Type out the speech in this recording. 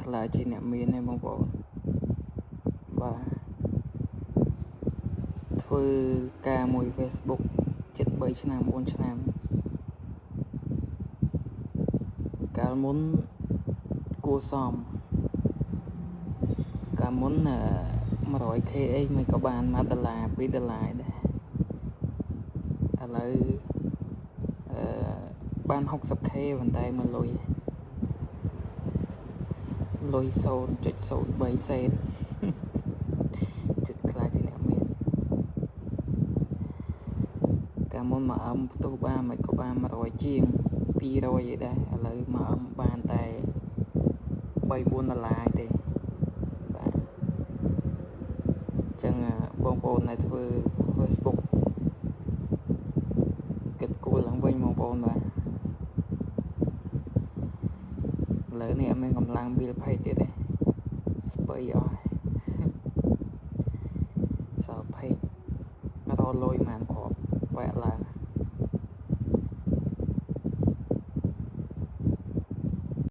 ខ្លាចជាអ្នកមានឯងបងប្អូនបាទធ្វើការមួយ Facebook ជិត3ឆ្នាំ4ឆ្នាំកាលមុនគួសមកាលមុន100k អីមិនក៏បាន$1 $2 ដែរឥឡូវបាន 60k ប៉ុន្តែមកលុយ0.03 សេនចិត្តខ្លាចជាអ្នកមានកាលមុនមកអឹមផ្ទុះបានមិនក៏បាន100ជាង200ឯដែរឥឡូវមកអឹមបានតែ$3 $4ទេបាទអញ្ចឹងបងប្អូនដែលធ្វើ Facebook គិតគូរឡើងវិញបងប្អូនបាទឥឡូវនេះអត់មានកម្លាំង build page ទៀតទេស្ពៃអស់សល់ page រកលុយបានគ្រាប់បែកឡើង